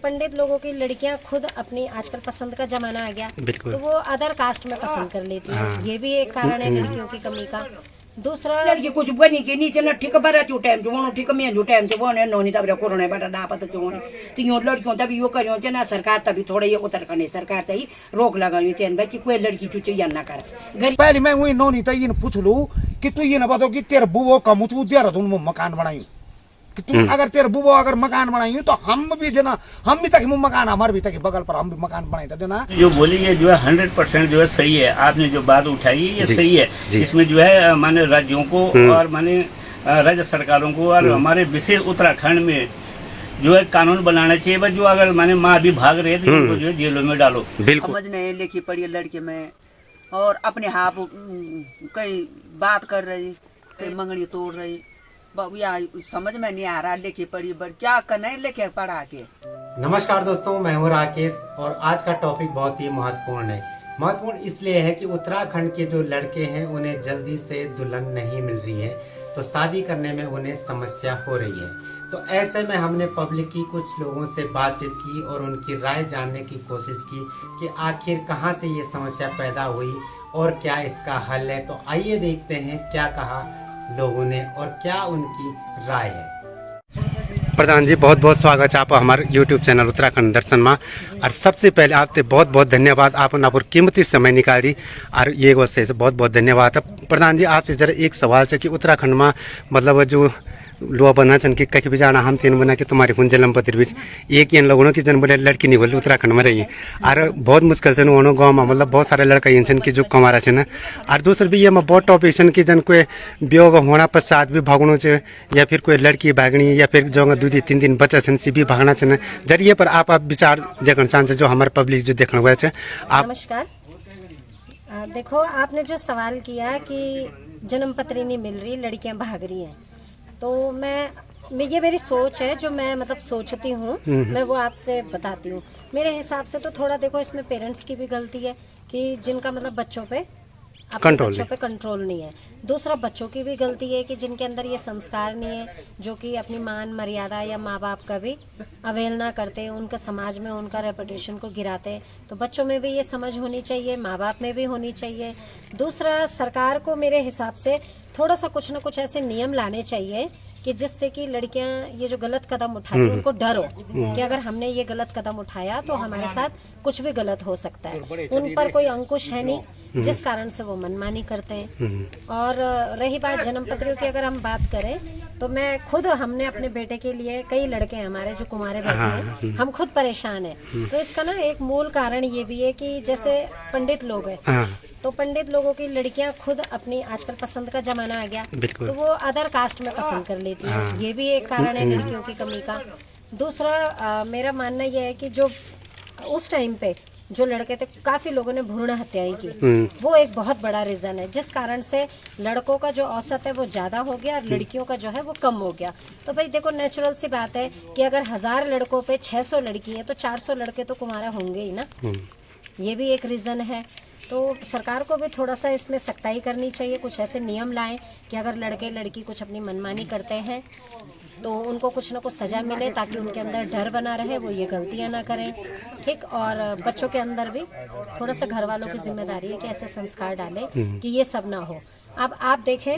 पंडित लोगों की लड़कियां खुद अपनी आजकल पसंद का जमाना आ गया, तो वो अदर कास्ट में पसंद कर लेती है। ये भी एक कारण है लड़कियों की कमी का। दूसरा लड़की कुछ बनी के नीचे न ठीक बरा चू टाइम जो ठीक में जो टाइम जो ने नोनी तब कोरोना बड़ा दापत जो तो यो लड़कियों तभी यो करियो चे ना सरकार तभी थोड़े ये उत्तराखंड सरकार तई रोक लगायो चेन भाई कि कोई लड़की चूचे या ना करे। पहले मैं वही नोनी तई पूछ लू कि तू ये ना बताओ कि तेरे बुबो का मुझू दे रहा तुम मकान बनाई कि तू अगर तेरे बुबो अगर मकान बनाई तो हम भी देना, हम भी तक मकान हमारे भी तक बगल पर हम भी मकान बनाए तो देना। जो बोली ये जो है 100% जो है सही है। आपने जो बात उठाई ये सही है। इसमें जो है माने राज्यों को और माने राज्य सरकारों को और हमारे विशेष उत्तराखंड में जो है कानून बनाना चाहिए। जो अगर माने माँ भी भाग रहे थे उनको जो है जेलों में डालो। बिल्कुल समझ नहीं लिखी पड़ी लड़के में और अपने हाथ कई बात कर रही, कई मंगनी तोड़ रही, या समझ में नहीं आ रहा लेके पड़ी बट क्या करना लेके पढ़ा के। नमस्कार दोस्तों, मैं हूं राकेश और आज का टॉपिक बहुत ही महत्वपूर्ण है। महत्वपूर्ण इसलिए है कि उत्तराखंड के जो लड़के हैं उन्हें जल्दी से दुल्हन नहीं मिल रही है, तो शादी करने में उन्हें समस्या हो रही है। तो ऐसे में हमने पब्लिक की कुछ लोगों से बातचीत की और उनकी राय जानने की कोशिश की कि आखिर कहां से ये समस्या पैदा हुई और क्या इसका हल है। तो आइए देखते हैं क्या कहा लोगों ने और क्या उनकी राय है। प्रधान जी बहुत बहुत स्वागत है आप हमारे YouTube चैनल उत्तराखंड दर्शन में। और सबसे पहले आपसे बहुत बहुत धन्यवाद, आपने आप कीमती समय निकाली और ये वजह से बहुत बहुत धन्यवाद। प्रधान जी आपसे जरा एक सवाल है कि उत्तराखंड में मतलब जो लुआ बना चन की कहीं भी जाना हम तीन बना के तुम्हारी हुन जलम पत्र बीच एक इन लोगों की जन बोले लड़की नहीं बोले उत्तराखंड में रही है और बहुत मुश्किल से उन्होंने गाँव में मतलब बहुत सारे लड़का इंसान की जो कमारा है ना। और दूसरी भी ये में बहुत टॉप इंसान की जन कोई वियोग होना पश्चात भी भागना चाहिए या फिर कोई लड़की भागनी या फिर जो 2-3 दिन बच्चा छन सी भी भागना चाहिए जरिए पर आप विचार देखना चाहते जो हमारे पब्लिक जो देखने हुआ है आप। नमस्कार। देखो आपने जो सवाल किया कि जन्म पत्री नहीं मिल रही, लड़कियां भाग रही हैं, तो मैं ये मेरी सोच है जो मैं मतलब सोचती हूँ मैं वो आपसे बताती हूँ। मेरे हिसाब से तो थोड़ा देखो इसमें पेरेंट्स की भी गलती है कि जिनका मतलब बच्चों पे कंट्रोल नहीं है। दूसरा बच्चों की भी गलती है कि जिनके अंदर ये संस्कार नहीं है, जो कि अपनी मान मर्यादा या माँ बाप का भी अवहेलना करते हैं, उनका समाज में उनका रेपुटेशन को गिराते हैं। तो बच्चों में भी ये समझ होनी चाहिए, माँ बाप में भी होनी चाहिए। दूसरा सरकार को मेरे हिसाब से थोड़ा सा कुछ न कुछ ऐसे नियम लाने चाहिए कि जिससे कि लड़कियां ये जो गलत कदम उठाती हैं उनको डर हो कि अगर हमने ये गलत कदम उठाया तो हमारे साथ कुछ भी गलत हो सकता है। उन पर कोई अंकुश है नहीं जिस कारण से वो मनमानी करते हैं। और रही बात जन्म पत्रियों की, अगर हम बात करें तो मैं खुद हमने अपने बेटे के लिए कई लड़के हमारे जो कुंवारे बैठे हैं, हम खुद परेशान हैं। तो इसका ना एक मूल कारण ये भी है कि जैसे पंडित लोग हैं तो पंडित लोगों की लड़कियां खुद अपनी आजकल पसंद का जमाना आ गया, तो वो अदर कास्ट में पसंद कर लेती है। ये भी एक कारण है लड़कियों की कमी का। दूसरा मेरा मानना यह है कि जो उस टाइम पे जो लड़के थे काफी लोगों ने भ्रूण हत्याएं की, वो एक बहुत बड़ा रीजन है जिस कारण से लड़कों का जो औसत है वो ज्यादा हो गया और लड़कियों का जो है वो कम हो गया। तो भाई देखो नेचुरल सी बात है कि अगर 1000 लड़कों पे 600 लड़की है तो 400 लड़के तो कुंवारा होंगे ही ना। ये भी एक रीजन है। तो सरकार को भी थोड़ा सा इसमें सख्ताई करनी चाहिए, कुछ ऐसे नियम लाएं कि अगर लड़के लड़की कुछ अपनी मनमानी करते हैं तो उनको कुछ ना कुछ सजा मिले ताकि उनके अंदर डर बना रहे, वो ये गलतियां ना करें। ठीक। और बच्चों के अंदर भी थोड़ा सा घर वालों की जिम्मेदारी है कि ऐसे संस्कार डालें कि ये सब ना हो। अब आप देखें,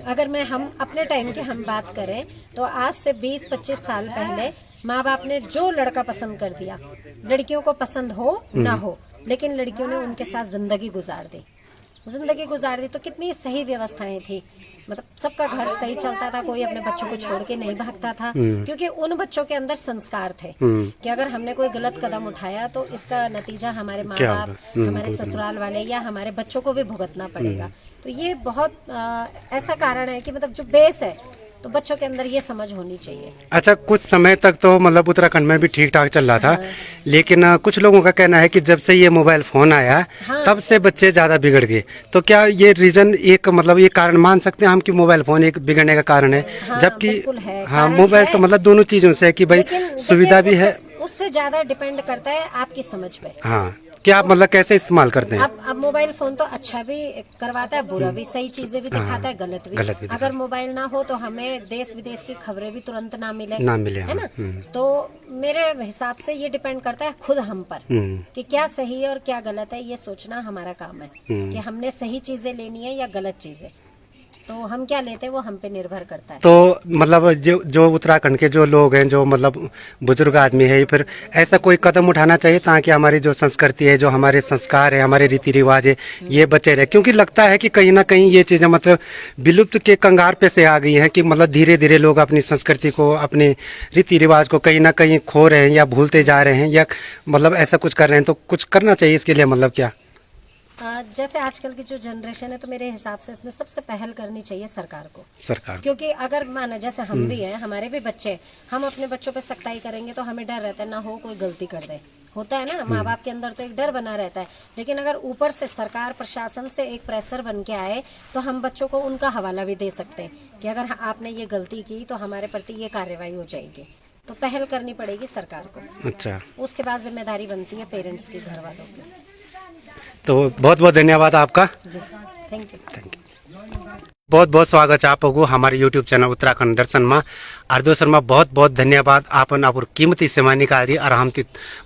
अगर हम अपने टाइम की हम बात करें तो आज से 20-25 साल पहले माँ बाप ने जो लड़का पसंद कर दिया, लड़कियों को पसंद हो ना हो, लेकिन लड़कियों ने उनके साथ जिंदगी गुजार दी। तो कितनी सही व्यवस्थाएं थी, मतलब सबका घर सही चलता था, कोई अपने बच्चों को छोड़ के नहीं भागता था क्योंकि उन बच्चों के अंदर संस्कार थे कि अगर हमने कोई गलत कदम उठाया तो इसका नतीजा हमारे माँ बाप, हमारे ससुराल वाले या हमारे बच्चों को भी भुगतना पड़ेगा। तो ये बहुत ऐसा कारण है कि मतलब जो बेस है तो बच्चों के अंदर ये समझ होनी चाहिए। अच्छा, कुछ समय तक तो मतलब उत्तराखंड में भी ठीक ठाक चल रहा था, लेकिन कुछ लोगों का कहना है कि जब से ये मोबाइल फोन आया तब से बच्चे ज्यादा बिगड़ गए। तो क्या ये रीजन एक मतलब ये कारण मान सकते हैं हम कि मोबाइल फोन एक बिगड़ने का कारण है? जबकि मोबाइल तो मतलब दोनों चीजों से है कि भाई सुविधा भी है, उससे ज्यादा डिपेंड करता है आपकी समझ पे। क्या आप मतलब कैसे इस्तेमाल करते हैं? अब मोबाइल फोन तो अच्छा भी करवाता है, बुरा भी, सही चीजें भी दिखाता है, गलत भी दिखाता अगर मोबाइल ना हो तो हमें देश विदेश की खबरें भी तुरंत ना मिले, है ना। तो मेरे हिसाब से ये डिपेंड करता है खुद हम पर कि क्या सही है और क्या गलत है। ये सोचना हमारा काम है कि हमने सही चीजें लेनी है या गलत चीजें। तो हम क्या लेते हैं वो हम पे निर्भर करता है। तो मतलब जो उत्तराखंड के जो लोग हैं, जो मतलब बुजुर्ग आदमी है, फिर ऐसा कोई कदम उठाना चाहिए ताकि हमारी जो संस्कृति है, जो हमारे संस्कार है, हमारे रीति रिवाज है, ये बचे रहे। क्योंकि लगता है कि कहीं ना कहीं ये चीजें मतलब विलुप्त के कंगार पे से आ गई हैं कि मतलब धीरे धीरे लोग अपनी संस्कृति को, अपने रीति रिवाज को कहीं ना कहीं खो रहे हैं या भूलते जा रहे हैं, या मतलब ऐसा कुछ कर रहे हैं। तो कुछ करना चाहिए इसके लिए, मतलब क्या? जैसे आजकल की जो जनरेशन है, तो मेरे हिसाब से इसमें सबसे पहल करनी चाहिए सरकार को। क्योंकि अगर माना जैसे हम भी हैं, हमारे भी बच्चे, हम अपने बच्चों पे सख्ताई करेंगे तो हमें डर रहता है ना हो कोई गलती कर दे, होता है ना, माँ बाप के अंदर तो एक डर बना रहता है। लेकिन अगर ऊपर से सरकार प्रशासन से एक प्रेशर बन के आए तो हम बच्चों को उनका हवाला भी दे सकते हैं कि अगर आपने ये गलती की तो हमारे प्रति ये कार्रवाई हो जाएगी। तो पहल करनी पड़ेगी सरकार को। अच्छा, उसके बाद जिम्मेदारी बनती है पेरेंट्स की, घर वालों की। तो बहुत बहुत धन्यवाद आपका। Thank you. बहुत बहुत स्वागत है आपको हमारे YouTube चैनल उत्तराखंड दर्शन में। और दोस्तों में बहुत बहुत धन्यवाद, आपन आप कीमती समय निकाल दी और हम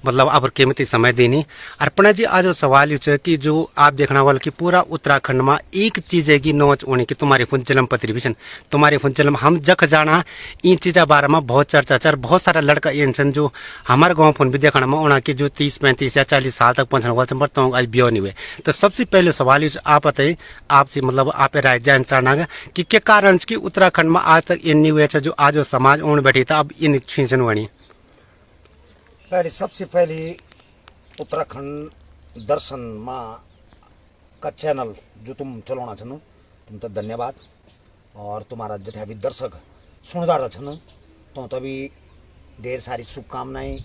मतलब आप कीमती समय देनी। और पणा जी, आज सवाल ये कि जो आप देखना वाला कि पूरा उत्तराखंड में एक चीज है कि नोच होने की तुम्हारे फुंचलम पत्रिभिशन, तुम्हारे फुंचलम हम जख जाना इन चीजा बारे में बहुत चर्चा चर। बहुत सारा लड़का ये जो हमारे गाँव फोन भी देखना में होना कि जो 30, 35 या 40 साल तक पहुंचने वाले बढ़ता हूँ आज ब्याह नहीं हुए। तो सबसे पहले सवाल ये आप बताइए, आपसे मतलब आप राय जान चाहना कि क्या कारण की उत्तराखंड में आज तक इन हुए जो आज समाज ओण बैठी था अब इन छींचन बनी? पहले सबसे पहले उत्तराखंड दर्शन माँ का चैनल जो तुम चलाना छन, तुम तो धन्यवाद। और तुम्हारा जितना भी दर्शक सुनदार छन तो तभी ढेर सारी शुभकामनाएं।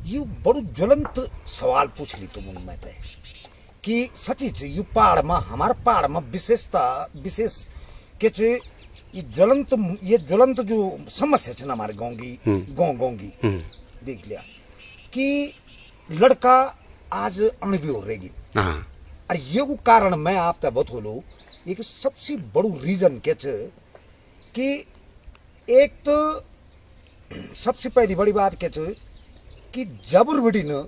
ये बड़ो ज्वलंत सवाल पूछ ली तुम उनमें तय कि सची यू पहाड़ में, हमारे पहाड़ में विशेषता विशेष के ये ज्वलंत जो समस्या है हमारे गाँव की देख लिया कि लड़का आज अनभियो रहेगी। और ये वो कारण मैं आप तक बतौलू, एक सबसे बड़ू रीजन के कि एक तो सबसे पहली बड़ी बात के कि जबर बड़ी न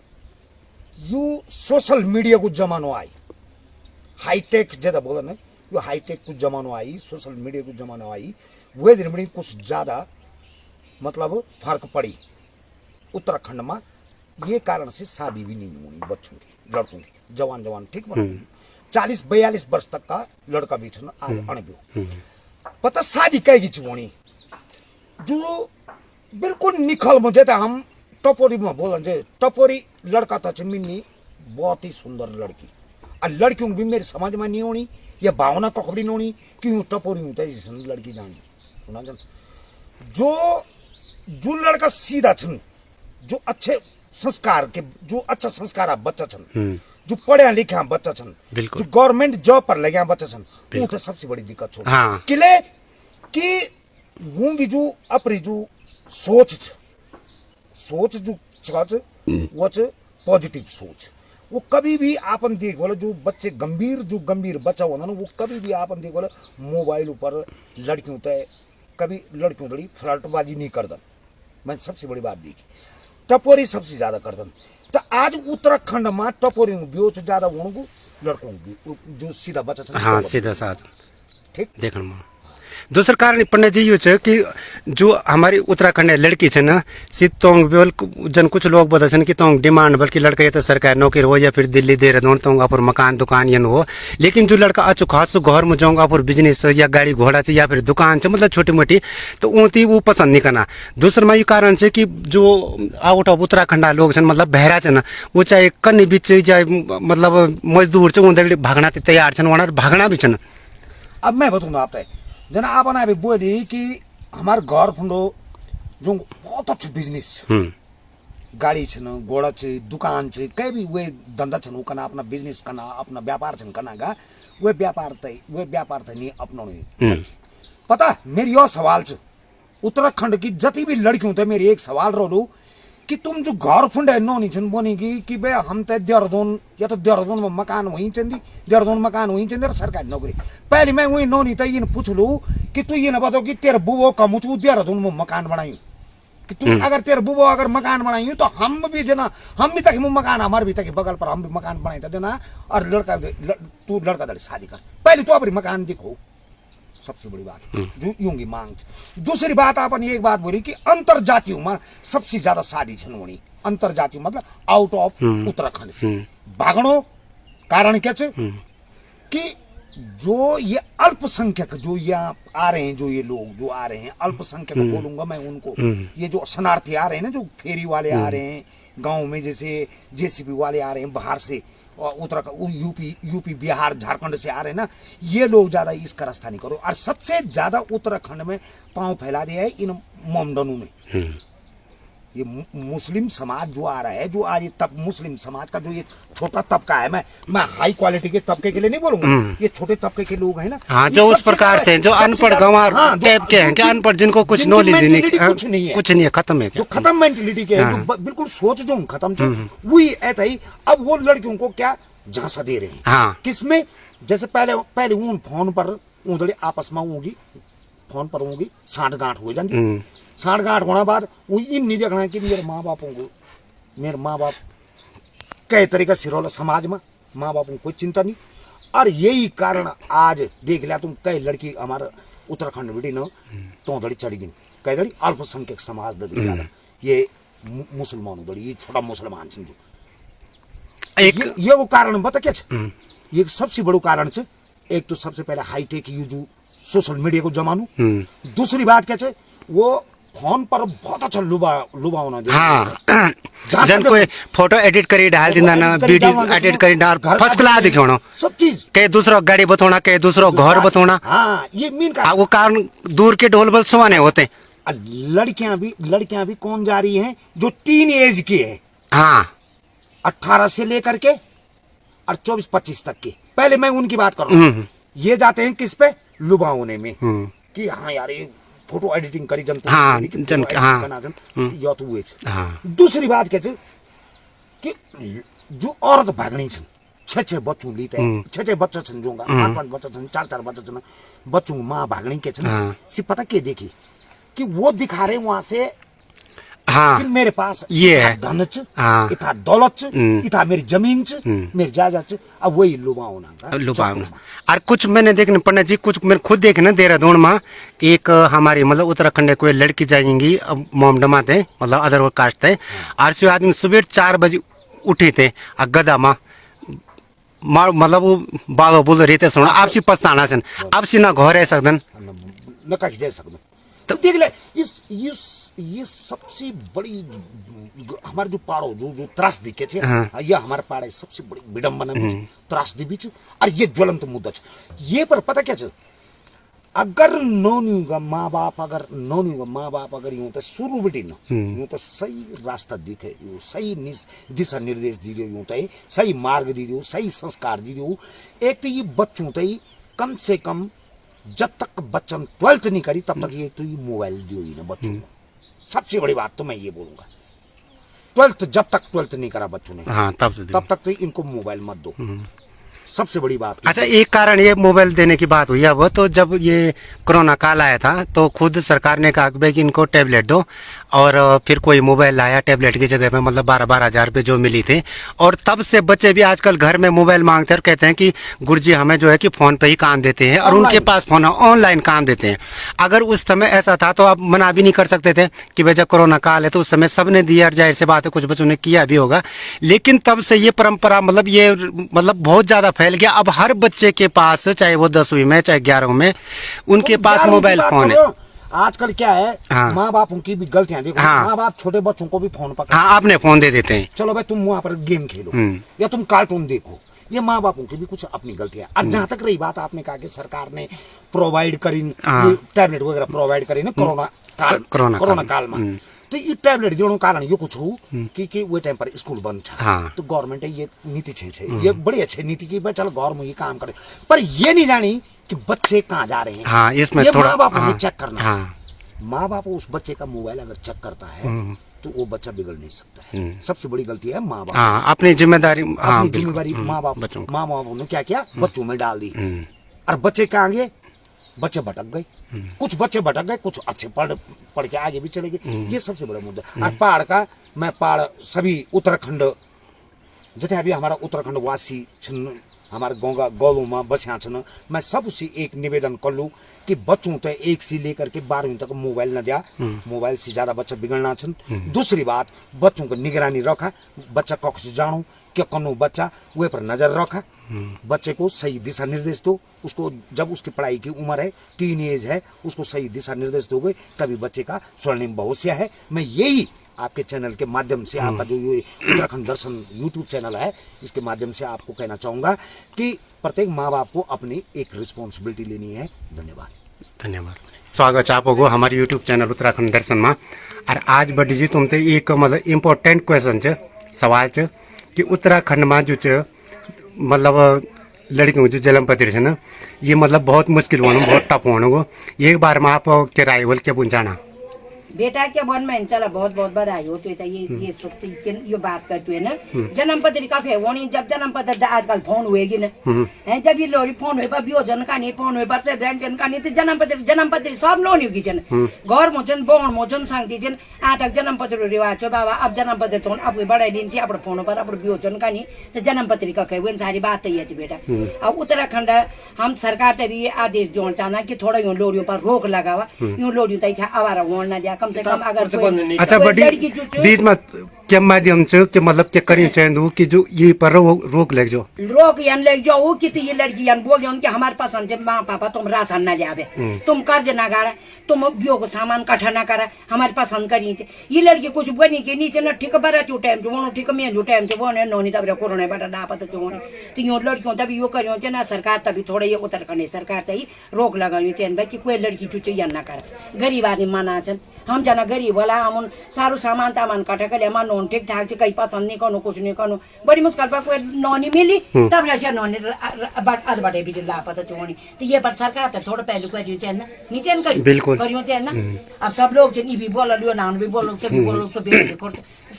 यू सोशल मीडिया को जमानो आई, हाईटेक ज्यादा बोला ना, यो हाईटेक को जमानो आई, सोशल मीडिया को जमानो आई, वे दिन बड़ी कुछ ज्यादा मतलब फर्क पड़ी उत्तराखंड में। ये कारण से शादी भी नहीं होनी बच्चों की, लड़कों की, जवान ठीक बना 40-42 वर्ष तक का लड़का भी आज अणभ्यो पता शादी कहेगी होनी जो बिल्कुल निखल मुझे हम टपोरी में बोलन जे टपोरी लड़का तो मिलनी बहुत ही सुंदर लड़की, और लड़कियों भी मेरे समझ में नहीं होनी, या भावना कखड़ी नहीं होनी कि टपोरी हूँ लड़की जानी। जो लड़का सीधा छन, जो अच्छे संस्कार के, जो अच्छा संस्कार बच्चा छन, जो पढ़े लिखे बच्चा छन, जो गवर्नमेंट जॉब पर लगे बच्चा छन, वो सबसे बड़ी दिक्कत छोड़। हाँ। किले कि वो भी जो अपनी जो सोच जो वो पॉजिटिव सोच, वो कभी भी आपन देख बोला जो बच्चे गंभीर बच्चा होना ना, वो कभी भी आपन देख बोला मोबाइल ऊपर लड़कियों तय कभी लड़कियों बड़ी फ्लर्टबाजी नहीं कर दन। मैंने सबसे बड़ी बात देखी, टपोरी सबसे ज्यादा कर दन। तो आज उत्तराखंड में टपोरी ब्यो ज्यादा होने लड़कों जो सीधा बच्चा। हाँ, सीधा साथ ठीक देखना। दूसरा कारण पंडित जी ये कि जो हमारी उत्तराखंड लड़की है ना, तोंग जन कुछ लोग बता कि तोंग डिमांड बल्कि लड़का ये तो सरकारी नौकरी हो या फिर दिल्ली देहरादून तोंग आप मकान दुकान ये हो, लेकिन जो लड़का अच्छो खास घर में जाऊंगा आप बिजनेस या गाड़ी घोड़ा से या फिर दुकान से मतलब छोटी मोटी, तो ऊँती वो पसंद नहीं करना। दूसरा में ये कारण है कि जो आउट ऑफ उत्तराखंड लोग मतलब बहरा है ना, वो चाहे कन्नी बीच चाहे मतलब मजदूर से भागना तैयार छन, वहाँ भागना भी छन। अब मैं बताऊँ आप जना आप अभी बोली कि हमारे घर फंडो जो बहुत अच्छा बिजनेस गाड़ी छन, घोड़ा छे, दुकान छे, कहीं भी वे धंधा छन करना, अपना बिजनेस करना, अपना व्यापार छन करना गा, वे व्यापार थे नहीं अपना पता। मेरी यो सवाल छ उत्तराखंड की जति भी लड़कियों थे, मेरी एक सवाल रो कि तुम जो घर फुंड है नो नहीं बोनेगी कि बे हम तो देहरादून या तो देहरादून में मकान वहीं चंदी देहरादून मकान वहीं चंदी सरकारी नौकरी। पहले मैं वही नो नहीं था ये पूछ लू कि तू ये ना बताओ कि तेरे बुबो का मुझू देहरादून में मकान बनाई कि तू अगर तेरे बुबो अगर मकान बनाई तो हम भी देना, हम भी तक मकान हमारे भी तक बगल पर हम भी मकान बनाई था देना। और तू लड़का दड़ी शादी कर पहले तो अपनी मकान दिखो, सबसे बड़ी बात जो यूंगी मांग। दूसरी बात आपने एक बात बोली कि अंतर जातियों में सबसे ज्यादा शादी छनवणी, अंतर जातियों मतलब आउट ऑफ उत्तराखंड से भागणो कारण क्या कि जो ये अल्पसंख्यक जो यहाँ आ रहे हैं, जो ये लोग जो आ रहे हैं अल्पसंख्यक बोलूंगा मैं उनको, ये जो शरणार्थी आ रहे हैं ना, जो फेरी वाले आ रहे हैं गांव में, जैसे जेसीबी वाले आ रहे हैं बाहर से, उत्तराखंड यूपी बिहार झारखंड से आ रहे हैं ना, ये लोग ज्यादा इसका रास्ता नहीं करो। और सबसे ज्यादा उत्तराखंड में पांव फैला दिया है इन मोमडनों ने। ये मुस्लिम समाज जो आ रहा है, जो आज तब मुस्लिम समाज का जो ये छोटा तबका है, मैं हाई क्वालिटी के तबके के लिए नहीं बोलूंगा, ये छोटे तबके के लोग हैं ना, हाँ, जो उस प्रकार से जो अनपढ़ गंवार टाइप के हैं, क्या अनपढ़ जिनको कुछ नॉलेज नहीं, कुछ नहीं है, खत्म है, जो खत्म मेंटेलिटी के हैं, जो बिल्कुल सोच जो खत्म थे, वही ऐसा ही। अब वो लड़कियों को क्या झांसा दे रहे हैं किसमें, जैसे पहले उन फोन पर उधड़ी आपस में होगी, फोन पर होगी साठ गांठ हो जाती, साठ गांठ होने बाद वो इन नहीं देखना कि मेरे माँ बापों को, मेरे माँ बाप कई तरीके से रोला समाज में, माँ बापों को कोई चिंता नहीं। और यही कारण आज देख लिया तुम, कई लड़की हमारे उत्तराखंड बेटी न तो दड़ी चढ़ी गई, कई दड़ी अल्पसंख्यक समाज दड़ी, ये मुसलमान दड़ी, ये छोटा मुसलमान समझो, ये वो कारण बता क्या, ये सबसे बड़ो कारण है। एक तो सबसे पहले हाईटेक ये जो सोशल मीडिया को जमानू, दूसरी बात क्या है वो फोन पर बहुत अच्छा लुभावना दे, हाँ, जन कोई फोटो एडिट करी डाल देना ना, वीडियो एडिट करी डाल फर्स्ट क्लास दिखाना, सब चीज कहीं दूसरा गाड़ी बताना, कहीं दूसरा घर बताना, हाँ, ये मीन का वो कारण दूर के ढोल बल सुहाने होते। लड़कियां भी कौन जा रही हैं जो टीन एज की है, हाँ, 18 से लेकर के और 24-25 तक की, पहले मैं उनकी बात कर रहा हूँ, ये जाते हैं किस पे, लुभावने में कि हाँ यार ये फोटो एडिटिंग करी जनता, हाँ, या तो वो। दूसरी बात क्या कि जो औरत भागनी छह 6 बच्चों लीते, 6 बच्चे छन जोगा, 5 बच्चे छन, 4 बच्चे छन, बच्चों माँ भागनी के छन, सिर्फ पता क्या देखी कि वो दिखा रहे वहां से, हाँ, कि मेरे पास ये है धन इतना दौलत इतना मेरी जमीन मेरी जायदाद, अब वही लुभावना। और कुछ मैंने देखने पड़ना जी, कुछ मैंने खुद देखे ना देहरादून में, एक हमारी मतलब उत्तराखंड कोई लड़की जाएंगी मोमडमा थे, मतलब अदर कास्ट थे, और आदमी सुबह 4 बजे उठे थे, गदा माँ मतलब वो बालो बोल रहते सुना आपसी पछताना सन, आपसी ना घर रह सकदन न का जा सकदन। तो देख ले ये सबसे बड़ी हमारे जो पाड़ो जो त्रासदी के छे, ये हमारे पाड़े सबसे बड़ी विडंबना त्रासदी भी छे, और ये ज्वलंत मुद्दा छे। ये पर पता क्या छे, अगर नौनी का माँ बाप अगर यूं तो शुरू बेटी न यूं तो सही रास्ता दिखे, यूं सही दिशा निर्देश दी यूं तो सही मार्ग दी दो, सही संस्कार दी दो। एक तो ये बच्चों तो कम से कम जब तक बच्चन 12th नहीं करी तब तक ये तो ये मोबाइल दी हुई ना बच्चों को, सबसे बड़ी बात तो मैं ये बोलूंगा, 12th जब तक 12th नहीं करा बच्चों ने, हाँ, तब तक तो इनको मोबाइल मत दो, सबसे बड़ी बात। अच्छा, एक कारण ये मोबाइल देने की बात हुई अब, तो जब ये कोरोना काल आया था तो खुद सरकार ने कहा कि इनको टैबलेट दो, और फिर कोई मोबाइल लाया टैबलेट की जगह पे, मतलब 12-12 हजार रुपये जो मिली थी, और तब से बच्चे भी आजकल घर में मोबाइल मांगते हैं और कहते हैं कि गुरुजी हमें जो है कि फोन पे ही काम देते हैं, और उनके पास फोन ऑनलाइन काम देते हैं। अगर उस समय ऐसा था तो आप मना भी नहीं कर सकते थे कि भाई जब कोरोना काल है तो उस समय सबने दिया, जाहिर सी बात है कुछ बच्चों ने किया भी होगा, लेकिन तब से ये परंपरा मतलब बहुत ज्यादा फैल गया। अब हर बच्चे के पास, चाहे वो 10वीं में चाहे 11वीं में, उनके पास मोबाइल फोन है। आजकल क्या है, हाँ, माँ बापों की भी गलतियां देखो, हाँ, माँ बाप छोटे बच्चों को भी फोन पकड़, हाँ, आपने फोन दे देते हैं, चलो भाई तुम वहां पर गेम खेलो या तुम कार्टून देखो, ये माँ बापों की भी कुछ अपनी गलतियां। और जहां तक रही बात आपने कहा कि सरकार ने प्रोवाइड करी टैबलेट वगैरह प्रोवाइड करी ना कोरोना काल में, तो ये टैबलेट जो कारण ये कुछ हो कि वो टाइम पर स्कूल बंद था, हाँ, तो गवर्नमेंट ये नीति छे ये बड़ी अच्छी नीति की भाई चलो गवर्नमेंट ये काम करे, पर ये नहीं जानी कि बच्चे कहाँ जा रहे हैं, हाँ, इसमें ये थोड़ा माँ बाप हमें चेक करना, हाँ, माँ बाप उस बच्चे का मोबाइल अगर चेक करता है तो वो बच्चा बिगड़ नहीं सकता है। सबसे बड़ी गलती है माँ बाप। हाँ, अपनी जिम्मेदारी, हाँ, अपनी जिम्मेदारी माँ बाप, बच्चों को। माँ बाप ने क्या किया, बच्चों में डाल दी, और बच्चे कहाँ गए, बच्चे भटक गए। कुछ बच्चे भटक गए, कुछ अच्छे पढ़ के आगे भी चले गए। ये सबसे बड़ा मुद्दा। और पहाड़ का, मैं पहाड़ सभी उत्तराखंड जैसे अभी हमारा उत्तराखंड वासी हमारे गाँव में बस्या छन, मैं सबसे एक निवेदन कर लूँ कि बच्चों तक 1 से लेकर के 12वीं तक मोबाइल न दिया। मोबाइल से ज्यादा बच्चा बिगड़ना छन। दूसरी बात, बच्चों को निगरानी रखा, बच्चा कख से जानो क्या कनो बच्चा वे पर नजर रखा, बच्चे को सही दिशा निर्देश दो। उसको जब उसकी पढ़ाई की उम्र है, टीन एज है, उसको सही दिशा निर्देश दोगे तभी बच्चे का स्वर्णिम भविष्य है। मैं यही आपके चैनल के माध्यम से, आपका जो ये उत्तराखंड दर्शन यूट्यूब चैनल है, इसके माध्यम से आपको कहना चाहूंगा कि प्रत्येक माँ बाप को अपनी एक रिस्पॉन्सिबिलिटी लेनी है। धन्यवाद। धन्यवाद। स्वागत है आपको हमारे यूट्यूब चैनल उत्तराखंड दर्शन में। और आज बड़ी जी तुमसे एक मतलब इम्पोर्टेंट क्वेश्चन है, सवाल है कि उत्तराखंड में जो मतलब लड़कियों जो जन्मपत्री है ना, ये मतलब बहुत मुश्किल होना, बहुत टफ होना। एक बार में आप के राय बोल के बुझाना बेटा क्या बन में चला बहुत बहुत बधाई हो। तो ये ये बात करते हुए ना, जन्म पत्री का वो नहीं, जब जन्म पत्र आजकल फोन हुएगी ना, है जब ये लोरी फोन हुए बियो जनका नहीं, फोन हुए बर्ष जनका नहीं, तो जन्म पत्री सब लोन होगी जन घर मोचन बोन मोचन सांगती जन आटक जन्म पत्र रिवाज हो बाबा। अब जन्म पत्र तो अब बड़ाई लिन्छ अब फोन पर अब बियो जनका नहीं, तो जन्म पत्री का कहे वो सारी बात है बेटा। अब उत्तराखंड हम सरकार तभी ये आदेश जोड़ चाहना कि थोड़ा यूं लोरियों पर रोक लगावा, यूं लोरियों तक आवारा होने ना दिया कम से कम। अगर अच्छा बड़ी बीच में क्या माध्यम से कि मतलब क्या करें चाहिए कि जो ये पर रोक लग जाओ, रोक यान लग जाओ कि ये लड़की यान बोल कि हमारे पास माँ पापा तुम राशन न जावे, तुम कर्ज न गाड़ा, तुम बियो को सामान कठा न करा, हमारे पास करी। ये लड़की कुछ बनी के नीचे न ठीक बरा चो टाइम जो वो ठीक मैं जो टाइम जो वो नौनी तब कोरोना बटा डापत चो तो यो लड़कियों तभी यो करियो ना सरकार तभी थोड़ा ये उत्तराखंड सरकार तही रोक लगायो भाई कि कोई लड़की चुचे या न कर। गरीब आदमी माना छन, हम जना गरीब वाला हम सारू सामान तामान कटा के लिए नौन ठीक ठाक से कहीं पसंद नहीं करो, कुछ नहीं करो, बड़ी मुश्किल पर कोई नौनी मिली तब ऐसे नौनी आज बटे भी लापता चोनी। तो ये पर सरकार तो थोड़ा पहले करियो चाहिए ना, नीचे करियो चाहिए ना। अब सब लोग भी बोल लियो, नान भी बोलो, सभी बोलो, सब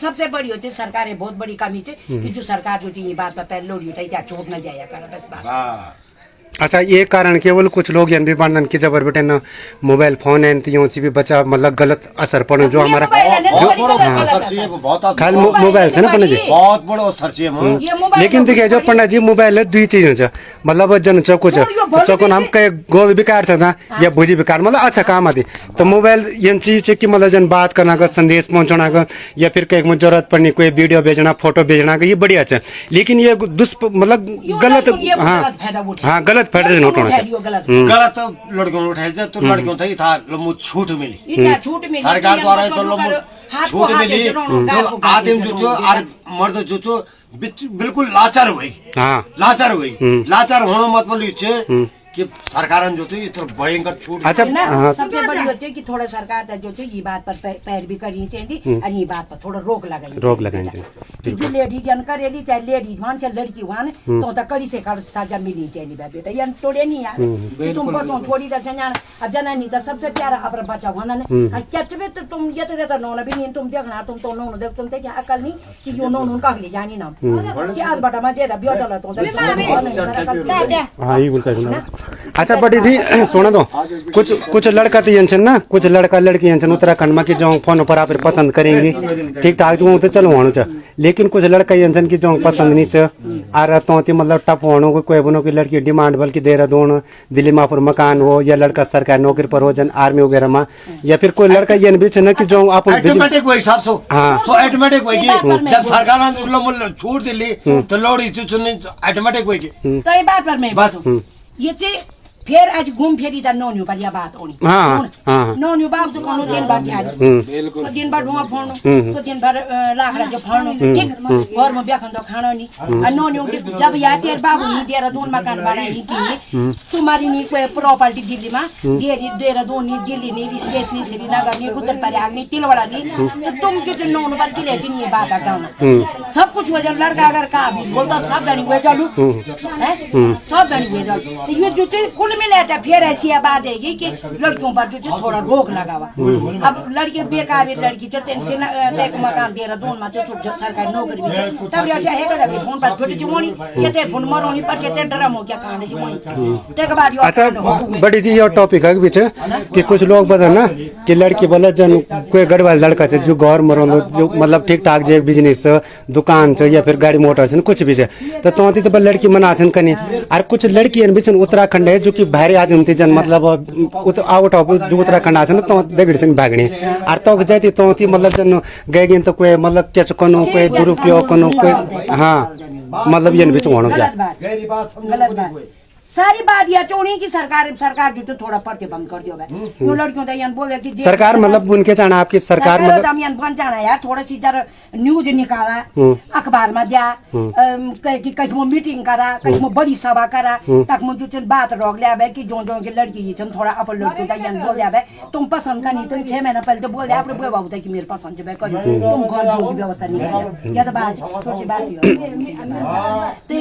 सबसे बड़ी होती सरकार बहुत बड़ी कमी है कि जो सरकार जो ये बात पर पहले लोडियो चाहिए क्या छोड़ न जाया कर बस बात। अच्छा ये कारण केवल कुछ लोग भी वर्णन की जबर बेटे ना मोबाइल फोन है तो से भी बच्चा मतलब गलत असर पड़े जो हमारा खाली मोबाइल से ना पंडित जी बहुत बड़ो असर है। लेकिन देखिए जो पंडित जी मोबाइल है दुई चीज हुन्छ मतलब जन कुछ चौकन हम कहीं गोल बेकार था या भुजी बेकार मतलब अच्छा काम आती। तो मोबाइल ये चीज है कि मतलब जन बात करना का संदेश पहुंचाना का या फिर कहीं जरूरत पड़नी कोई वीडियो भेजना फोटो भेजना का ये बढ़िया है। लेकिन ये मतलब गलत हाँ गलत फायदा नहीं उठाना गलत लड़कियों ने उठाया तो लड़कियों था ही था लम्बू छूट मिली सरकार द्वारा तो लम्बू छूट मिली तो आदमी जो और मर्द जो बिल्कुल लाचार हुई लाचार होना मतलब कि सरकार जो इतना भयंकर छूट। अच्छा सबसे बड़ी बात है कि थोड़ा सरकार जो ये बात पर पैरवी करनी चाहिए और ये बात पर थोड़ा रोक लगानी चाहिए। जो लेडीज करेली चाहे लेडीज मान चाहे लड़की मान तो कड़ी से सजा मिलनी चाहिए बेटा, यार तोड़े नहीं यार तुम बच्चों छोड़ी अब जनानी तो सबसे प्यारा अपना बच्चा होना ना क्या तो तुम ये तो नौना भी नहीं तुम देखना तुम तो नौन देख तुम क्या अकल नहीं कि यो नौन का जानी ना आज बटा में दे बियो चला तो। अच्छा बड़ी थी सुना दो कुछ लड़का तो ये ना कुछ लड़का लड़की उत्तराखंड में कि जो फोन पर आप पसंद करेंगे ठीक ठाक तो चलो होना चाहिए। लेकिन कुछ लड़का ये की जो पसंद नहीं चाहिए आ रहा तो मतलब टफ होना कोई बनो की लड़की डिमांड बल्कि देहरादून दिल्ली में पर मकान हो या लड़का सरकारी नौकरी पर हो जन आर्मी वगैरह में या फिर कोई लड़का ये भी ना कि जो आप छूट दिल्ली तो लोड़ी ऑटोमेटिक बस ये फिर आज घूम फेरी था नौनियों पर यह बात होनी नौनियों बाप तो कौन दिन भर ध्यान तो दिन भर धुआं फोड़नो तो दिन भर लाखड़ा जो फोड़नो ठीक घर में बेखन तो खाना नहीं नौनियों जब यार तेरे बाबू नहीं देहरादून मकान बनाई की तुम्हारी नहीं कोई प्रॉपर्टी दिल्ली में देहरादून नहीं दिल्ली नहीं स्टेट नहीं श्रीनगर नहीं उत्तर प्रयाग नहीं तिलवाड़ा नहीं तो तुम जो नौन पर के लिए ये बात हटाना सब कुछ हो जाए लड़का अगर कहा भी बोलता सब गणी हुए चलू है सब गणी हुए चलू ये जो कुल मिले तो फिर ऐसी बात है कि लड़कियों पर जो थोड़ा रोक लगा हुआ। अब लड़के बेकाबिल लड़की जो टेंशन मकान दे रहा दोन में जो सरकारी नौकरी भी तब ऐसा है कि फोन पर छोटी चुमोनी सेते फोन मरोनी पर सेते ड्रम हो गया कहानी चुमोनी ते के बाद अच्छा बड़ी जी ये टॉपिक है बीच कि कुछ लोग बता ना कि लड़की बोले जन कोई गढ़वाल लड़का है जो घर में रहो जो मतलब ठीक ठाक जो बिजनेस दुकान है या फिर गाड़ी मोटर है कुछ भी है तो लड़की मना कनी और कुछ लड़की बीच उत्तराखंड है जो कि भारी आदमी थी जन मतलब आउट ऑफ जो उत्तराखंड आछन तो देगड़ भागनी और तो जाती तो मतलब जन गए तो कोई मतलब क्या कनो कोई दुरुपयोग कनो कोई हाँ मतलब ये बीच होना क्या गलत बात सारी बात यह चोनी की सरकार जो तो थोड़ा प्रतिबंध कर दियो वो लड़कियों तो यहाँ बोले कि सरकार मतलब उनके चाहना आपकी सरकार मतलब यहाँ बन जाना यार थोड़ा सी जरा न्यूज निकाला अखबार में दिया कहीं वो मीटिंग करा कहीं वो बड़ी सभा करा तक मुझे जो बात रोक लिया है कि जो की लड़की ये थोड़ा अपन लड़कियों तो यहाँ बोल दिया है तुम पसंद का नहीं तुम 6 महीना पहले तो बोल दिया आपने कोई बाबू था कि मेरे पसंद है करो तुम घर की व्यवस्था नहीं करो या तो बात थोड़ी सी बात तो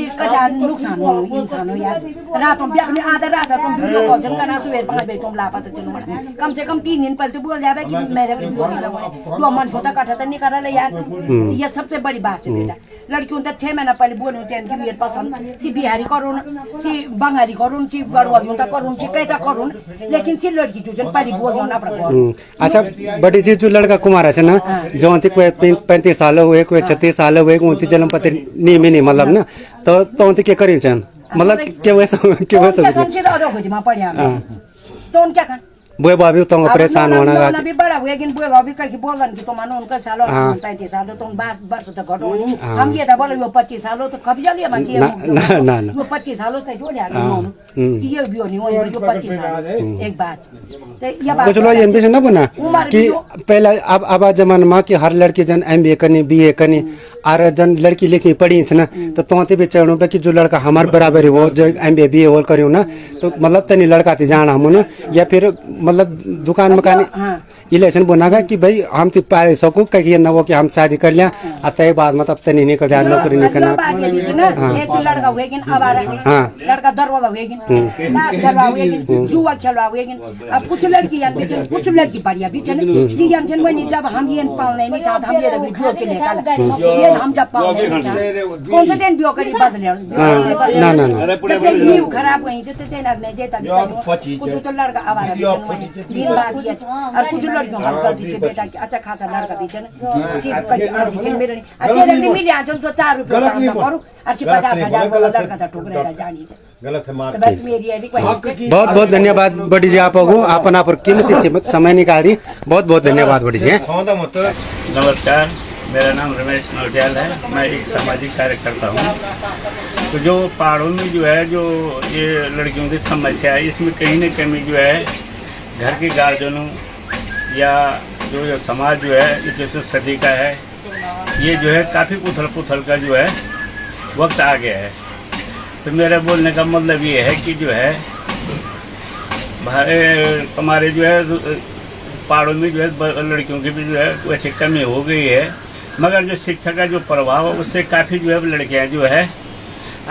नुकसान हो इंसान हो यार रातों में आधा रात तुम वीडियो कॉल करना सुबह 5 बजे तुम लापता चलो कम से कम 3 दिन पहले तो बोल जाए कि मेरे तो मन होता कटा तो नहीं करा यार ये सबसे बड़ी बात है बेटा लड़कियों तो 6 महीना पहले बोलूं कि मेरे पसंद सी बिहारी करूँ सी बंगाली करूँ सी गढ़वाली करूँ सी कैसा करूँ लेकिन सी लड़की जो पहले बोल अच्छा बड़ी चीज जो लड़का कुमार है ना जो कोई 35 साल हुए कोई 36 साल हुए जन्म पत्र नहीं मतलब ना तो क्या करी मतलब क्या वैसा तो उन क्या खान बुए बाबी तो परेशान होना भी बड़ा हुए कि बुए बाबी कहीं बोलन कि तो मानो उनका साल 35 साल तो 12 वर्ष तक घटो हम ये था बोले वो 25 सालों तो कब चलिए मन ना ना वो 25 सालों से जो लिया कि ये भी नहीं हो जो 25 साल एक बात ये बात कुछ लोग ये ना बना कि पहले अब जमाना में कि हर लड़की जन MBA करनी BA करनी और जन लड़की लिखी पढ़ी ना तो भी चढ़ो पे कि जो लड़का हमारे बराबर हो जो MBA BA होल करियो ना तो मतलब तनी लड़का थी जाना हम ना या फिर मतलब दुकान मकान इलेक्शन बोना कि भाई हम तो पाए सको कहीं न वो कि हम शादी कर लिया अतः बाद मतलब तनी नहीं कर नौकरी नहीं करना एक लड़का हुए लड़का दरवाजा हुए जुआ खेलवा हुए अब कुछ लड़की कुछ लड़की बढ़िया भी जब हम ये पालने नहीं चाहते हम ये वीडियो के लेकर हम जब पालने कौन सा दिन बियो करी बदले ना खराब वहीं से कुछ तो लड़का आवारा दिन बाद और कुछ लड़कियों का गलती है बेटा अच्छा खासा लड़का भी है सिर्फ कहीं अर्धी मेरे अकेले नहीं मिले आज तो 4 रुपए काम करूं और 50,000 वाला लड़का था ठोकरेगा जानी से गलत से मार बस मेरी रिक्वेस्ट बहुत बहुत धन्यवाद बड़ी जी आपको अपना पर कीमती समय निकाली बहुत बहुत धन्यवाद बड़ी जी नमस्कार मेरा नाम रमेश नौटियाल है मैं एक सामाजिक कार्यकर्ता हूँ तो जो पहाड़ों में जो है जो ये लड़कियों की समस्या है इसमें कहीं न कहीं जो है घर के गार्जियनों या जो समाज जो है 21वीं सदी का है ये जो है काफ़ी उथल पुथल का जो है वक्त आ गया है तो मेरा बोलने का मतलब ये है कि जो है हमारे जो है पहाड़ों में जो है लड़कियों की भी जो है वैसे कमी हो गई है मगर जो शिक्षा का जो प्रभाव है उससे काफ़ी जो है लड़कियां जो है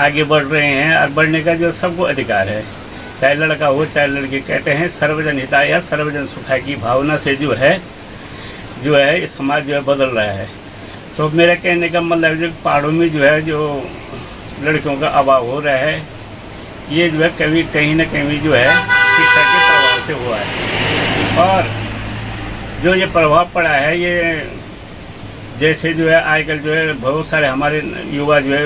आगे बढ़ रहे हैं और बढ़ने का जो सबको अधिकार है चाहे लड़का हो चाहे लड़की कहते हैं सर्वजन हिताय या सर्वजन सुखाय की भावना से जो है इस समाज जो है बदल रहा है तो मेरा कहने का मतलब जो पहाड़ों में जो है जो लड़कियों का अभाव हो रहा है ये जो है कहीं न कहीं जो है शिक्षा के प्रभाव से हुआ है और जो ये प्रभाव पड़ा है ये जैसे जो है आजकल जो है बहुत सारे हमारे युवा जो है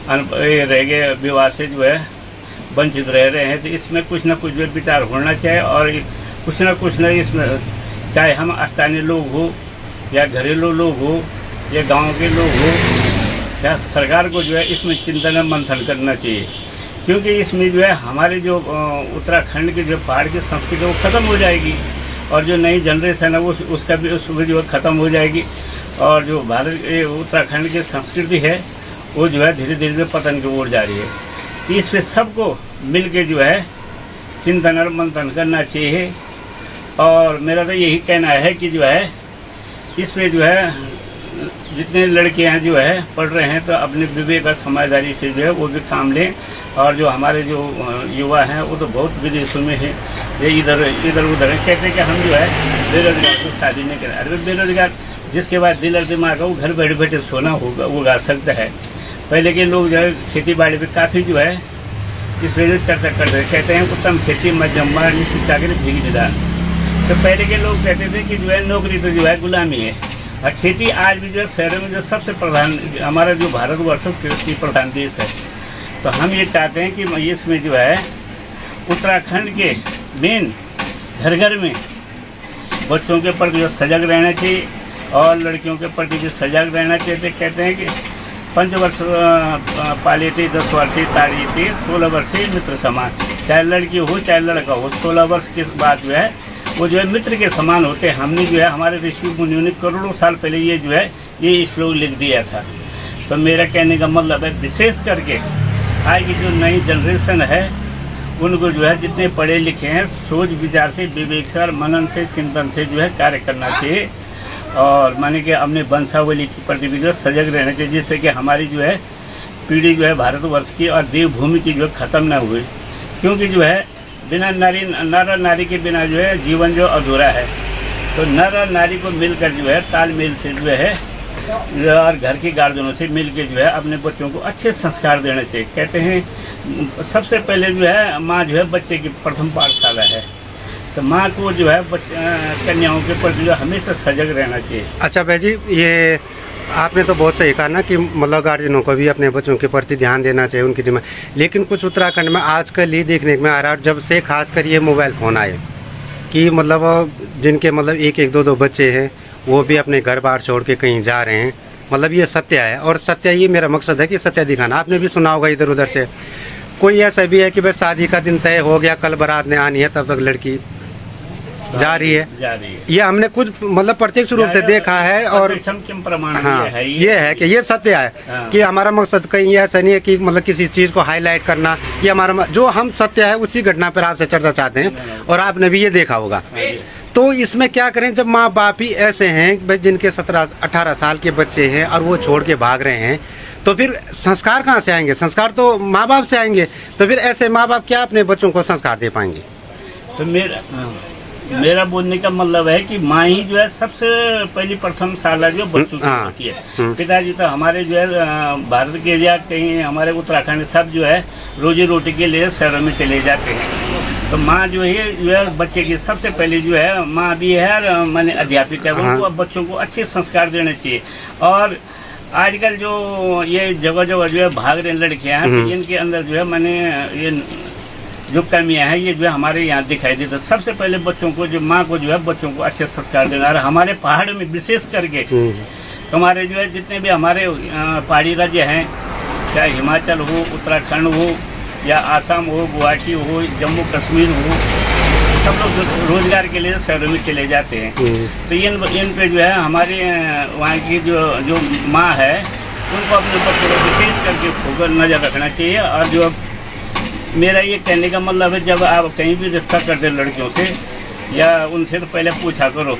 रह गए विवाह से जो है वंचित रह रहे हैं तो इसमें कुछ ना कुछ जो विचार होना चाहिए और कुछ ना इसमें चाहे हम स्थानीय लोग हो या घरेलू लोग हो या गांव के लोग हो या सरकार को जो है इसमें चिंतन मंथन करना चाहिए क्योंकि इसमें जो है हमारे जो उत्तराखंड के जो पहाड़ की संस्कृति वो ख़त्म हो जाएगी और जो नई जनरेशन है वो उसका भी जो है ख़त्म हो जाएगी और जो भारत उत्तराखंड की संस्कृति है वो जो है धीरे धीरे पतन की ओर जा रही है इस पे सबको मिल के जो है चिंतन और मंथन करना चाहिए और मेरा तो यही कहना है कि जो है इस पे जो है जितने लड़कियां जो है पढ़ रहे हैं तो अपने विवेक और समझदारी से जो है वो भी काम लें और जो हमारे जो युवा हैं वो तो बहुत विदेशों में हैं, ये इधर उधर हैं। कहते हैं कि हम जो है बेरोजगार को शादी नहीं करें। अरे बेरोजगार जिसके बाद दिल और दिमाग का वो घर बैठे बैठे सोना होगा उगा सकता है। पहले के लोग जो है खेती बाड़ी पे काफ़ी जो है इस वजह से चर्चा करते हैं। कहते हैं उत्तम खेती मध्यम शिक्षा के भीग निदान। तो पहले के लोग कहते थे कि जो है नौकरी तो जो है गुलामी है, और खेती आज भी जो है शहरों में जो सबसे प्रधान, हमारा जो भारतवर्ष कृषि प्रधान देश है। तो हम ये चाहते हैं कि इसमें जो है उत्तराखंड के मेन घर घर में बच्चों के प्रति जो सजग रहना चाहिए और लड़कियों के प्रति भी सजग रहना चाहिए। कहते हैं कि 5 वर्ष पाले थे 10 वर्षीय ताड़ी थे 16 वर्षीय मित्र समान। चाहे लड़की हो चाहे लड़का हो, 16 वर्ष के बाद जो है वो जो है मित्र के समान होते हैं। हमने जो है हमारे ऋषि मुनियों ने करोड़ों साल पहले ये जो है ये श्लोक लिख दिया था। तो मेरा कहने का मतलब है विशेष करके आज की जो नई जनरेशन है उनको जो है जितने पढ़े लिखे हैं सोच विचार से, विवेक से और मनन से, चिंतन से जो है कार्य करना चाहिए, और माने कि अपने वंशावली की प्रति भी जो सजग रहना चाहिए, जिससे कि हमारी जो है पीढ़ी जो है भारतवर्ष की और देवभूमि की जो है खत्म ना हुई। क्योंकि जो है बिना नर और नारी के बिना जो है जीवन जो अधूरा है। तो नर और नारी को मिलकर जो है तालमेल से जो है और घर के गार्जियनों से मिलकर जो है अपने बच्चों को अच्छे संस्कार देने चाहिए। कहते हैं सबसे पहले जो है माँ जो है बच्चे की प्रथम पाठशाला है। तो माँ को जो है कन्याओं के प्रति जो हमेशा सजग रहना चाहिए। अच्छा भाई जी, ये आपने तो बहुत सही कहा ना कि मतलब गार्जियनों को भी अपने बच्चों के प्रति ध्यान देना चाहिए, उनकी जिम्मे। लेकिन कुछ उत्तराखंड में आजकल ये देखने में आ रहा है, जब से खासकर ये मोबाइल फ़ोन आए, कि मतलब जिनके मतलब 1-2 बच्चे हैं वो भी अपने घर बार छोड़ के कहीं जा रहे हैं। मतलब ये सत्य है, और सत्य ये मेरा मकसद है कि सत्य दिखाना। आपने भी सुना होगा इधर उधर से कोई ऐसा भी है कि भाई शादी का दिन तय हो गया, कल बारात ने आनी है, तब तक लड़की जा रही है। ये हमने कुछ मतलब प्रत्यक्ष रूप से देखा है। और प्रमाण हाँ, ये है कि ये सत्य है कि हमारा मकसद कहीं ऐसा नहीं है कि मतलब किसी चीज को हाईलाइट करना। ये हमारा जो हम सत्य है उसी घटना पर आपसे चर्चा चाहते हैं, और आपने भी ये देखा होगा। तो इसमें क्या करें जब माँ बाप ही ऐसे हैं जिनके 17-18 साल के बच्चे हैं और वो छोड़ के भाग रहे हैं, तो फिर संस्कार कहाँ से आएंगे? संस्कार तो माँ बाप से आएंगे। तो फिर ऐसे माँ बाप क्या अपने बच्चों को संस्कार दे पाएंगे? तो मेरा बोलने का मतलब है कि माँ ही जो है सबसे पहली प्रथम शाला जो बच्चों की होती है। पिताजी तो हमारे जो है भारत के या कहीं हमारे उत्तराखंड सब जो है रोजी रोटी के लिए शहरों में चले जाते हैं। तो माँ जो है बच्चे की सबसे पहले जो है माँ भी है और माने अध्यापिका है, उनको बच्चों को अच्छे संस्कार देने चाहिए। और आजकल जो ये जगह जगह जो है भाग रहे लड़कियां, तो इनके अंदर जो है माने ये जो कमियां हैं ये जो है हमारे यहाँ दिखाई देता। सबसे पहले बच्चों को जो माँ को जो है बच्चों को अच्छे संस्कार देना। और हमारे पहाड़ में विशेष करके हमारे जो है जितने भी हमारे पहाड़ी राज्य हैं, चाहे हिमाचल हो, उत्तराखंड हो, या आसाम हो, गुवाहाटी हो, जम्मू कश्मीर हो, सब लोग रोजगार के लिए शहरों में चले जाते हैं। तो इन पे जो है हमारे वहाँ की जो माँ है उनको अपने बच्चों को विशेष करके फोकस नजर रखना चाहिए। और जो मेरा ये कहने का मतलब है जब आप कहीं भी रिश्ता करते लड़कियों से या उनसे तो पहले पूछा करो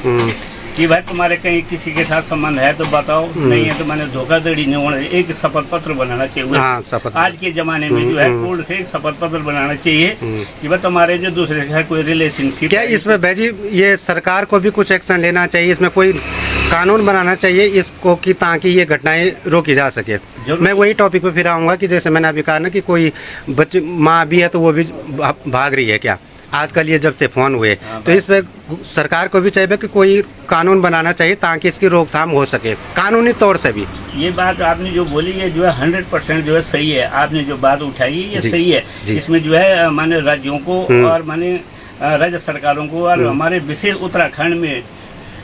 कि भाई तुम्हारे कहीं किसी के साथ संबंध है तो बताओ, नहीं है तो मैंने धोखाधड़ी नहीं होना। एक शपथ पत्र बनाना चाहिए। आज के जमाने में जो है कोर्ट से एक शपथ पत्र बनाना चाहिए कि भाई तुम्हारे जो दूसरे के साथ कोई रिलेशनशिप। क्या इसमें भाई जी ये सरकार को भी कुछ एक्शन लेना चाहिए? इसमें कोई कानून बनाना चाहिए इसको कि ताकि ये घटनाएं रोकी जा सके। मैं वही टॉपिक पे फिर आऊंगा कि जैसे मैंने अभी कहा ना कि कोई बच्चे माँ भी है तो वो भी भाग रही है। क्या आजकल ये जब से फोन हुए तो इस पे सरकार को भी चाहिए कि कोई कानून बनाना चाहिए ताकि इसकी रोकथाम हो सके कानूनी तौर से भी। ये बात आपने जो बोली ये जो है 100% जो है सही है। आपने जो बात उठाई ये सही है। इसमें जो है माने राज्यों को और माने राज्य सरकारों को और हमारे विशेष उत्तराखंड में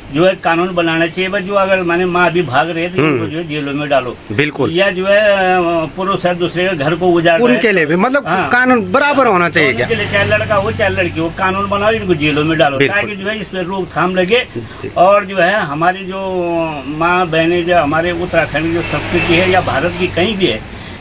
जो है कानून बनाना चाहिए। जो अगर माने माँ भी भाग रहे थे उनको जो है जेलों में डालो। बिल्कुल। या जो है पुरुष है दूसरे के घर को उजाड़ उनके लिए भी मतलब कानून बराबर होना चाहिए। क्या चाहे लड़का हो चाहे लड़की हो, कानून बनाओ, इनको जेलों में डालो ताकि जो है इस पर रोकथाम लगे। और जो है हमारी जो माँ बहनें जो हमारे उत्तराखंड की जो संस्कृति है या भारत की कहीं भी है,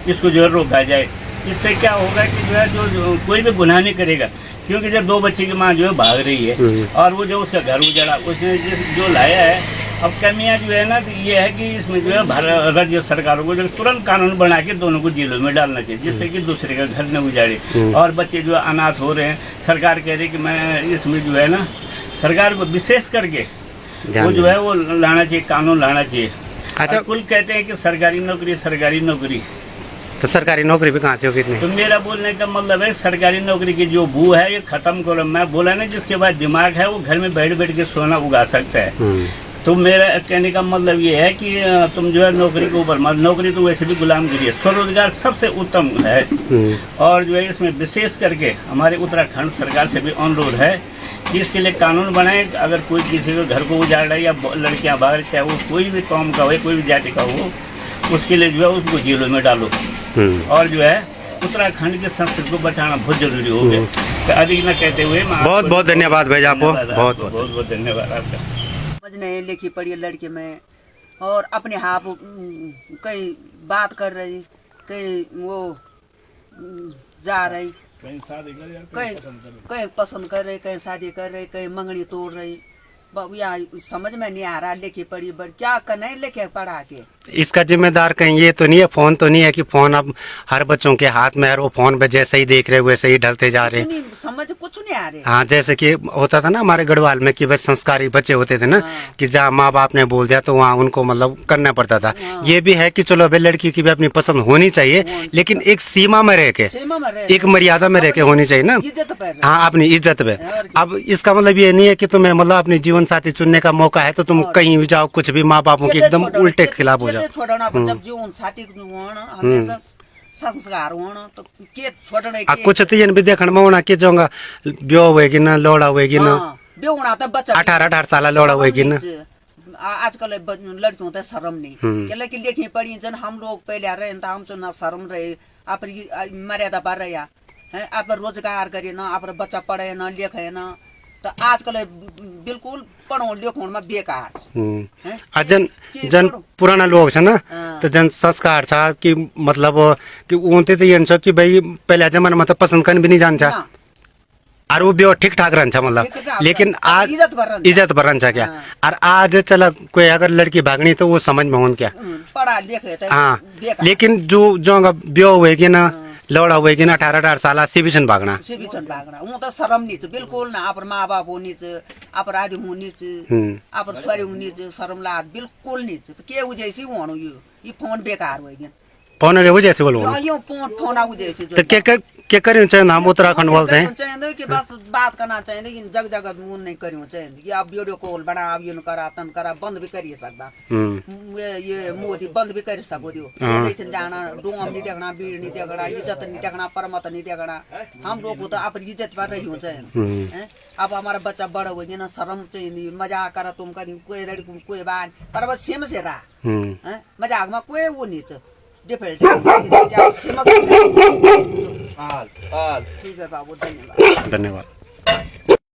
इसको जो है रोका जाए। इससे क्या होगा कि जो है जो कोई भी गुनाह नहीं करेगा। क्योंकि जब 2 बच्चे की माँ जो है भाग रही है और वो जो उसका घर उजाड़ा, उसने जो लाया है अब कमियां जो है ना तो ये है कि इसमें जो है राज्य सरकारों को जो तुरंत कानून बना के दोनों को जेलों में डालना चाहिए, जिससे कि दूसरे का घर न उजाड़े। और बच्चे जो अनाथ हो रहे हैं, सरकार कह रही कि मैं इसमें जो है ना सरकार को विशेष करके वो जो है वो लाना चाहिए, कानून लाना चाहिए। अच्छा, कुल कहते हैं कि सरकारी नौकरी, तो सरकारी नौकरी भी कहाँ से होगी इतनी? तो मेरा बोलने का मतलब है सरकारी नौकरी की जो बू है ये खत्म करो। मैं बोला ना जिसके पास दिमाग है वो घर में बैठ के सोना उगा सकता है। तो मेरा कहने का मतलब ये है कि तुम जो है नौकरी के ऊपर मत, नौकरी तो वैसे भी गुलामगिरी है, स्वरोजगार सबसे उत्तम है। और जो है इसमें विशेष करके हमारे उत्तराखंड सरकार से भी अनुरोध है कि इसके लिए कानून बनाए। अगर कोई किसी के घर को उजाड़ रहा है या लड़कियां भाग रही, चाहे वो कोई भी कौम का हो, कोई भी जाति का हो, उसके लिए जो है उसको जेलों में डालो। और जो है उत्तराखंड की संस्कृति को बचाना बहुत जरूरी हो गया। तो अधिक न कहते हुए बहुत बहुत धन्यवाद भाई, आपको बहुत बहुत धन्यवाद आपका। समझने लिखी पढ़ी लड़की में और अपने हाथ कहीं बात कर रही, कहीं वो जा रही, कहीं पसंद कर रही, कहीं शादी कर रही, कहीं मंगनी तोड़ रही। यहाँ समझ में नहीं आ रहा लिखी पढ़ी बड़ क्या करना है लेके पढ़ा के। इसका जिम्मेदार कहीं ये तो नहीं है, फोन तो नहीं है कि फोन अब हर बच्चों के हाथ में है, वो फोन पे जैसे ही देख रहे वैसे ही ढलते जा रहे। समझ कुछ नहीं आ रहे। हाँ, जैसे कि होता था ना हमारे गढ़वाल में कि बस संस्कारी बच्चे होते थे ना, कि जहाँ माँ बाप ने बोल दिया तो वहाँ उनको मतलब करना पड़ता था। ये भी है कि चलो अभी लड़की की भी अपनी पसंद होनी चाहिए, लेकिन एक सीमा में रह के, एक मर्यादा में रह के होनी चाहिए ना। हाँ, अपनी इज्जत पे। अब इसका मतलब ये नहीं है कि तुम्हें मतलब अपनी जीवन साथी चुनने का मौका है तो तुम कहीं भी जाओ, कुछ भी माँ बापों के एकदम उल्टे खिलाफ हो जाओ। छोड़ना जब जीवन साथी हमेशा संस्कार होना तो के छोड़ने के कुछ तो ये भी देखने में होना कि जोंगा ब्याह होएगी ना, लौड़ा होएगी ना, ब्याह तो बच्चा 18 साल लौड़ा होएगी ना। आजकल लड़कियों तो शर्म नहीं, लेकिन लेखी पढ़ी जन हम लोग पहले रहे हम तो ना शर्म रहे, आप मर्यादा पर रहे, आप रोजगार करे ना, आप बच्चा पढ़े ना लिखे ना, तो आजकल बिल्कुल पढ़ो लिखो में बेकार। जन पुराना लोग छ ना, तो जन संस्कार छ कि मतलब कि उनते तो ये छ कि भाई पहले जमाना में तो पसंद करने भी नहीं जान छ, और वो भी ठीक ठाक रहन्छ मतलब, लेकिन आज इज्जत भरन छ क्या। और आज चला कोई अगर लड़की भागनी तो वो समझ में होन क्या, पढ़ा लिखे। हाँ, लेकिन जो ब्याह हुएगी ना, लौड़ा हुएगी ना 18 साल सिविशन भागना वो तो शर्म नहीं बिल्कुल ना। आप माँ बाप होनी आप राजी होनी आप स्वरी होनी शर्म ला बिल्कुल नहीं के जैसी हो ये फोन बेकार हो फोन जैसे बोलो फोन जैसे तो क्या करें चाहिए हम उत्तराखंड बोलते हैं चाहिए कि बस बात करना चाहिए, लेकिन जग जगह मुन नहीं करियो चाहिए कि आप वीडियो कॉल बना, आप ये करा तन करा, बंद भी करिए सकता। ये मोदी बंद भी कर सको दियो, नहीं जाना डोम नहीं देखना, भीड़ नहीं देखना, इज्जत नहीं देखना, परमत नहीं देखना। हम लोग को तो आप इज्जत पर रही हो चाहिए। अब हमारा बच्चा बड़ा हो गया ना, शर्म चाहिए, मजाक करा तुम करी कोई लड़की कोई बात पर बस सेम से रहा मजाक में कोई वो नहीं डिफेल्ट ठीक है बाबू, धन्यवाद।